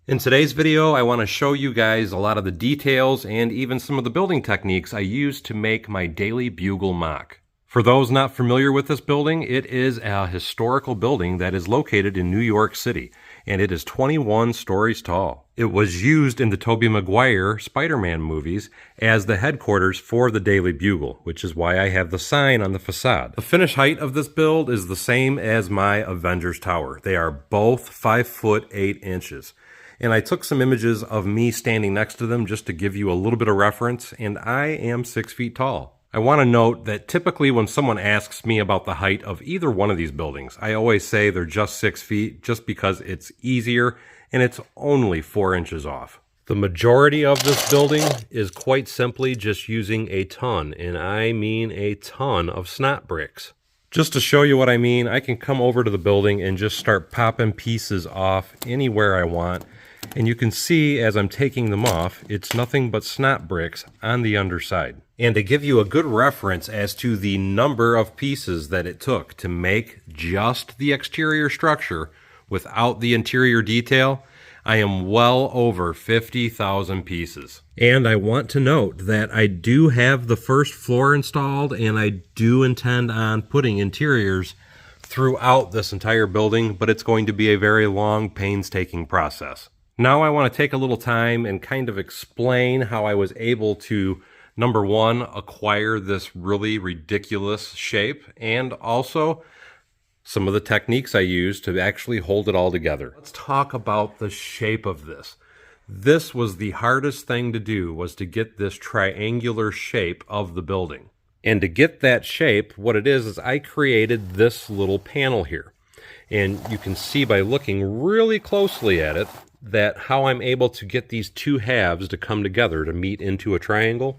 In today's video, I want to show you guys a lot of the details and even some of the building techniques I use to make my daily Bugle Moc. For those not familiar with this building, it is a historical building that is located in New York City, and it is 21 stories tall. It was used in the Tobey Maguire Spider-Man movies as the headquarters for the Daily Bugle, which is why I have the sign on the facade. The finished height of this build is the same as my Avengers Tower. They are both 5 foot 8 inches. And I took some images of me standing next to them just to give you a little bit of reference, and I am 6 feet tall. I want to note that typically when someone asks me about the height of either one of these buildings, I always say they're just 6 feet just because it's easier and it's only 4 inches off. The majority of this building is quite simply just using a ton, and I mean a ton of snot bricks. Just to show you what I mean, I can come over to the building and just start popping pieces off anywhere I want. And you can see as I'm taking them off, it's nothing but snot bricks on the underside. And to give you a good reference as to the number of pieces that it took to make just the exterior structure without the interior detail, I am well over 50,000 pieces. And I want to note that I do have the first floor installed, and I do intend on putting interiors throughout this entire building, but it's going to be a very long, painstaking process. Now I want to take a little time and kind of explain how I was able to, number one, acquire this really ridiculous shape, and also some of the techniques I use to actually hold it all together. Let's talk about the shape of this. This was the hardest thing to do, was to get this triangular shape of the building. And to get that shape, what it is I created this little panel here. And you can see by looking really closely at it that how I'm able to get these two halves to come together to meet into a triangle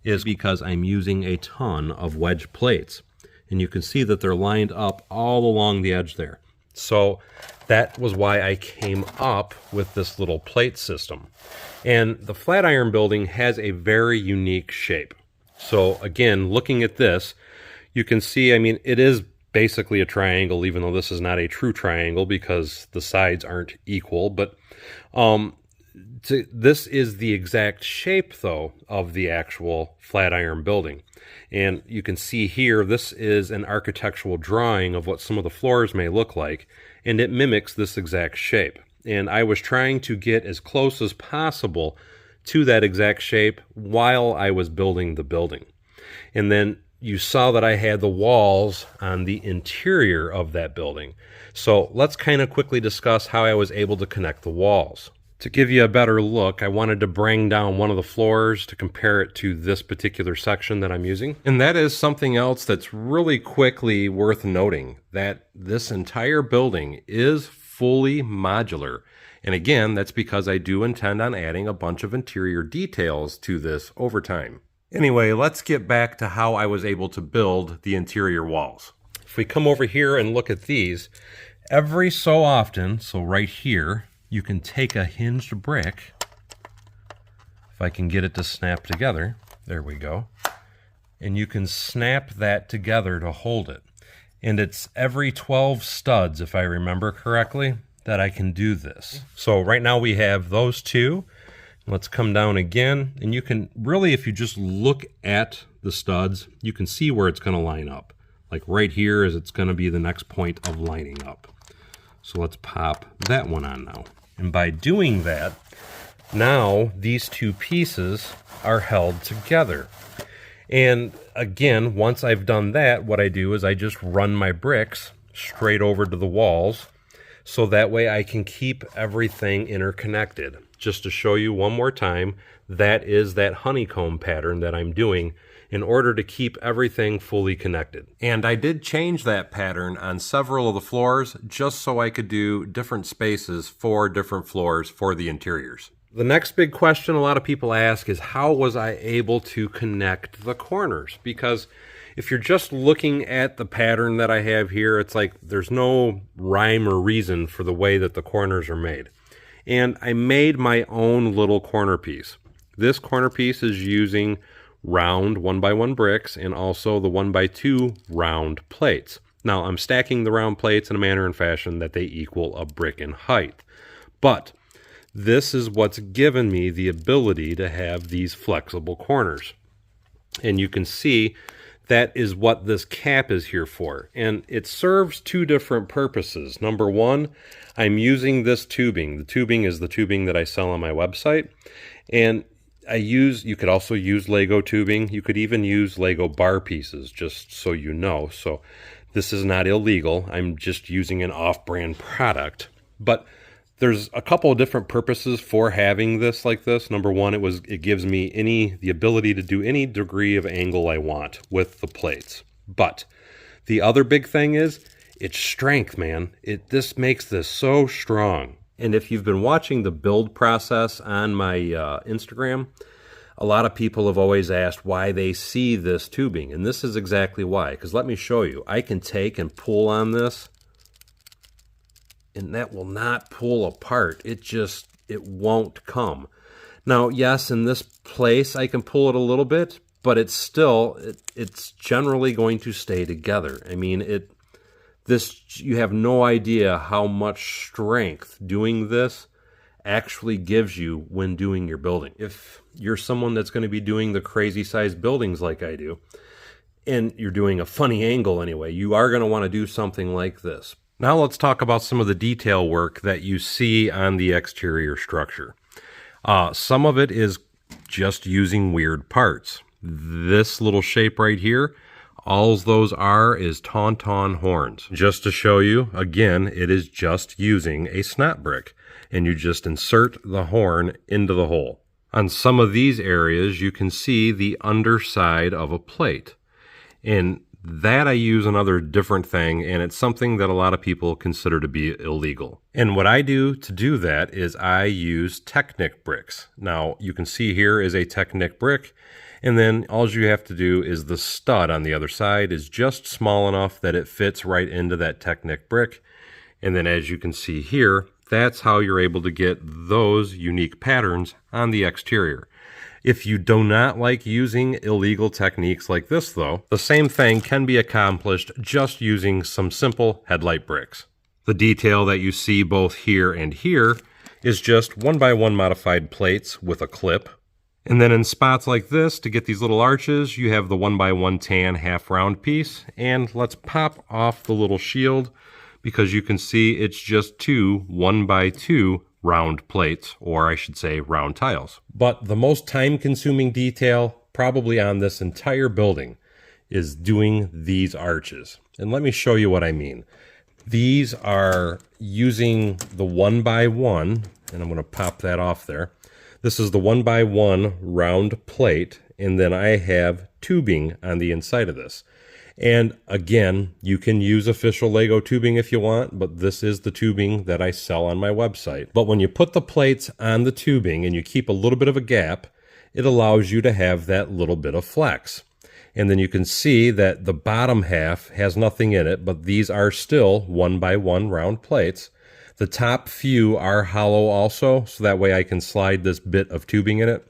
is because I'm using a ton of wedge plates. And you can see that they're lined up all along the edge there. So that was why I came up with this little plate system. And the Flatiron building has a very unique shape. So again, looking at this, you can see, I mean, it is basically a triangle, even though this is not a true triangle because the sides aren't equal. But this is the exact shape, though, of the actual Flatiron building. And you can see here, this is an architectural drawing of what some of the floors may look like, and it mimics this exact shape. And I was trying to get as close as possible to that exact shape while I was building the building. And then you saw that I had the walls on the interior of that building. So let's kind of quickly discuss how I was able to connect the walls. To give you a better look, I wanted to bring down one of the floors to compare it to this particular section that I'm using. And that is something else that's really quickly worth noting, that this entire building is fully modular. And again, that's because I do intend on adding a bunch of interior details to this over time. Anyway, let's get back to how I was able to build the interior walls. If we come over here and look at these, every so often, so right here, you can take a hinged brick, if I can get it to snap together, there we go, and you can snap that together to hold it. And it's every 12 studs, if I remember correctly, that I can do this. So right now we have those two. Let's come down again, and you can really, if you just look at the studs, you can see where it's going to line up. Like right here is it's going to be the next point of lining up. So let's pop that one on now. And by doing that, now these two pieces are held together. And again, once I've done that, what I do is I just run my bricks straight over to the walls, so that way I can keep everything interconnected. Just to show you one more time, that is that honeycomb pattern that I'm doing in order to keep everything fully connected. And I did change that pattern on several of the floors just so I could do different spaces for different floors for the interiors. The next big question a lot of people ask is, how was I able to connect the corners? Because if you're just looking at the pattern that I have here, it's like there's no rhyme or reason for the way that the corners are made. And I made my own little corner piece. This corner piece is using round 1x1 bricks and also the 1x2 round plates. Now I'm stacking the round plates in a manner and fashion that they equal a brick in height. But This is what's given me the ability to have these flexible corners. And you can see that is what this cap is here for. And it serves two different purposes. Number one, I'm using this tubing. The tubing is the tubing that I sell on my website. And you could also use Lego tubing. You could even use Lego bar pieces, just so you know. So this is not illegal. I'm just using an off-brand product. But there's a couple of different purposes for having this like this. Number one, it gives me the ability to do any degree of angle I want with the plates. But the other big thing is its strength, man. This makes this so strong. And if you've been watching the build process on my Instagram, a lot of people have always asked why they see this tubing. And this is exactly why. Because let me show you. I can take and pull on this, and that will not pull apart. It won't come. Now, yes, in this place I can pull it a little bit, but it's generally going to stay together. I mean, you have no idea how much strength doing this actually gives you when doing your building. If you're someone that's going to be doing the crazy sized buildings like I do, and you're doing a funny angle anyway, you are going to want to do something like this. Now let's talk about some of the detail work that you see on the exterior structure. Some of it is just using weird parts. This little shape right here, all those are is tauntaun horns. Just to show you, again, it is just using a snap brick, and you just insert the horn into the hole. On some of these areas, you can see the underside of a plate. And that I use another different thing, and it's something that a lot of people consider to be illegal. And what I do to do that is I use Tecumseh bricks. Now, you can see here is a Tecumseh brick, and then all you have to do is the stud on the other side is just small enough that it fits right into that Tecumseh brick. And then as you can see here, that's how you're able to get those unique patterns on the exterior. If you do not like using illegal techniques like this though, the same thing can be accomplished just using some simple headlight bricks. The detail that you see both here and here is just 1x1 modified plates with a clip. And then in spots like this, to get these little arches, you have the 1x1 tan half round piece. And let's pop off the little shield because you can see it's just two 1x2 round plates, or I should say round tiles. But the most time-consuming detail probably on this entire building is doing these arches. And let me show you what I mean. These are using the 1x1, and I'm going to pop that off there. This is the 1x1 round plate, and then I have tubing on the inside of this. And again, you can use official Lego tubing if you want, but this is the tubing that I sell on my website. But when you put the plates on the tubing and you keep a little bit of a gap, it allows you to have that little bit of flex. And then you can see that the bottom half has nothing in it, but these are still 1x1 round plates. The top few are hollow also, so that way I can slide this bit of tubing in it.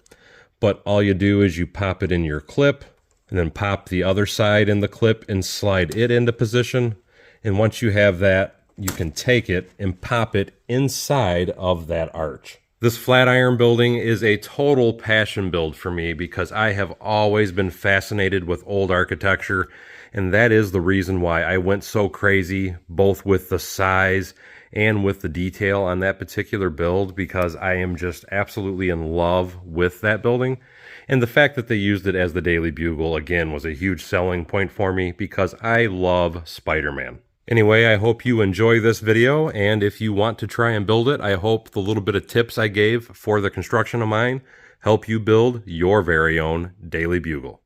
But all you do is you pop it in your clip, and then pop the other side in the clip and slide it into position. And once you have that, you can take it and pop it inside of that arch. This Flatiron building is a total passion build for me because I have always been fascinated with old architecture, and that is the reason why I went so crazy, both with the size and with the detail on that particular build, because I am just absolutely in love with that building. And the fact that they used it as the Daily Bugle, again, was a huge selling point for me because I love Spider-Man. Anyway, I hope you enjoy this video, and if you want to try and build it, I hope the little bit of tips I gave for the construction of mine help you build your very own Daily Bugle.